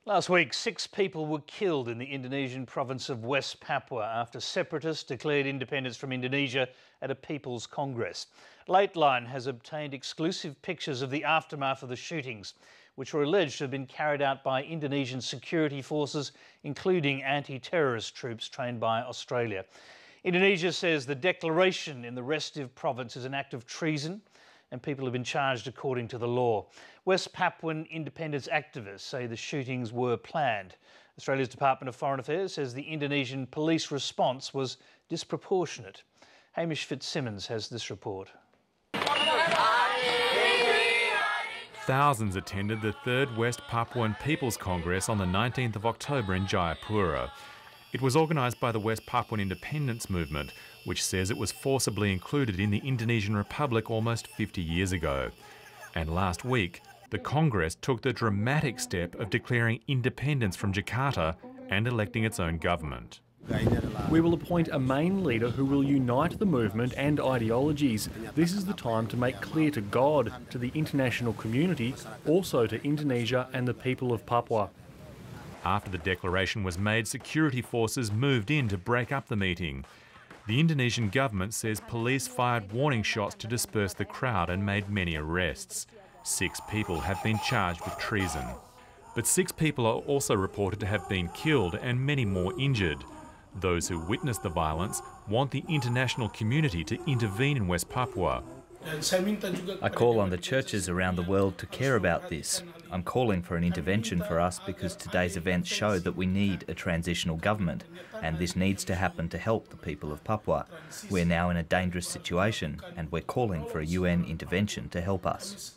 Last week, 6 people were killed in the Indonesian province of West Papua after separatists declared independence from Indonesia at a People's Congress. Lateline has obtained exclusive pictures of the aftermath of the shootings, which were alleged to have been carried out by Indonesian security forces, including anti-terrorist troops trained by Australia. Indonesia says the declaration in the restive province is an act of treason, and people have been charged according to the law. West Papuan independence activists say the shootings were planned. Australia's Department of Foreign Affairs says the Indonesian police response was disproportionate. Hamish Fitzsimmons has this report. Thousands attended the 3rd West Papuan People's Congress on the 19th of October in Jayapura. It was organised by the West Papuan Independence Movement, which says it was forcibly included in the Indonesian Republic almost 50 years ago. And last week, the Congress took the dramatic step of declaring independence from Jakarta and electing its own government. We will appoint a main leader who will unite the movement and ideologies. This is the time to make clear to God, to the international community, also to Indonesia and the people of Papua. After the declaration was made, security forces moved in to break up the meeting. The Indonesian government says police fired warning shots to disperse the crowd and made many arrests. 6 people have been charged with treason. But 6 people are also reported to have been killed and many more injured. Those who witnessed the violence want the international community to intervene in West Papua. I call on the churches around the world to care about this. I'm calling for an intervention for us because today's events show that we need a transitional government, and this needs to happen to help the people of Papua. We're now in a dangerous situation, and we're calling for a UN intervention to help us.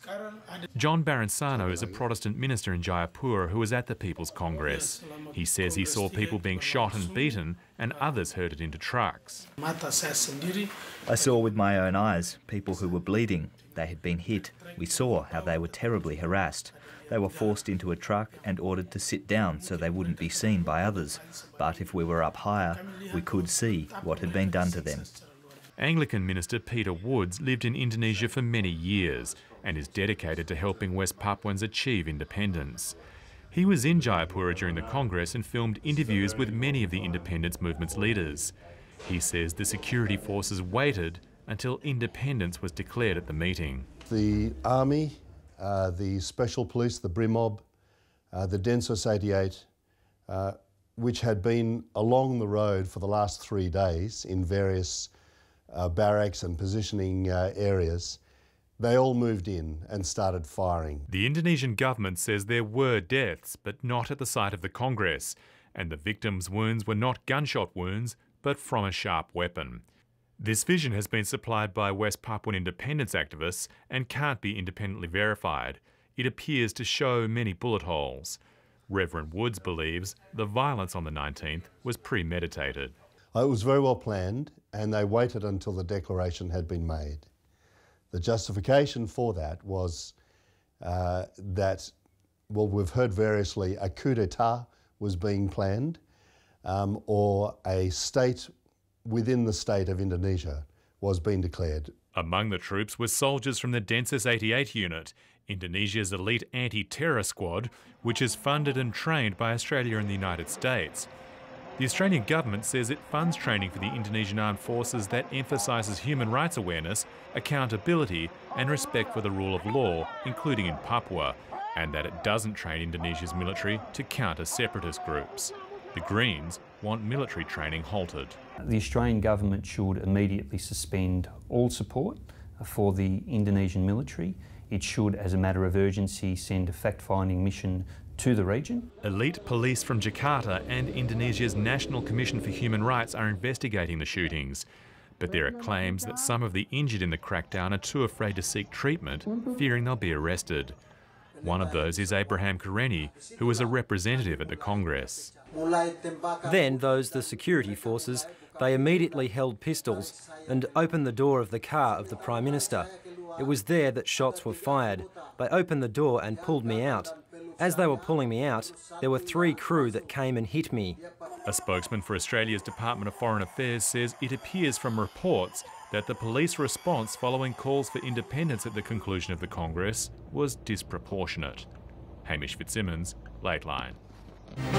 John Baransano is a Protestant minister in Jayapura who was at the People's Congress. He says he saw people being shot and beaten and others herded into trucks. I saw with my own eyes people who were bleeding. They had been hit. We saw how they were terribly harassed. They were forced into a truck and ordered to sit down so they wouldn't be seen by others. But if we were up higher, we could see what had been done to them. Anglican minister Peter Woods lived in Indonesia for many years and is dedicated to helping West Papuans achieve independence. He was in Jayapura during the Congress and filmed interviews with many of the independence movement's leaders. He says the security forces waited until independence was declared at the meeting. The army, the special police, the BRIMOB, the Densus 88, which had been along the road for the last 3 days in various barracks and positioning areas, they all moved in and started firing. The Indonesian government says there were deaths, but not at the site of the Congress, and the victims' wounds were not gunshot wounds, but from a sharp weapon. This vision has been supplied by West Papuan independence activists and can't be independently verified. It appears to show many bullet holes. Reverend Woods believes the violence on the 19th was premeditated. It was very well planned, and they waited until the declaration had been made. The justification for that was that, well, we've heard variously, a coup d'etat was being planned, or a state within the state of Indonesia was being declared. Among the troops were soldiers from the Densus 88 unit, Indonesia's elite anti-terror squad, which is funded and trained by Australia and the United States. The Australian government says it funds training for the Indonesian armed forces that emphasises human rights awareness, accountability and respect for the rule of law, including in Papua, and that it doesn't train Indonesia's military to counter separatist groups. The Greens want military training halted. The Australian government should immediately suspend all support for the Indonesian military. It should, as a matter of urgency, send a fact-finding mission to the region. Elite police from Jakarta and Indonesia's National Commission for Human Rights are investigating the shootings. But there are claims that some of the injured in the crackdown are too afraid to seek treatment, fearing they'll be arrested. One of those is Abraham Kareni, who was a representative at the Congress. Then the security forces, they immediately held pistols and opened the door of the car of the Prime Minister. It was there that shots were fired. They opened the door and pulled me out. As they were pulling me out, there were 3 crew that came and hit me. A spokesman for Australia's Department of Foreign Affairs says it appears from reports that the police response following calls for independence at the conclusion of the Congress was disproportionate. Hamish Fitzsimmons, Lateline. Papuan.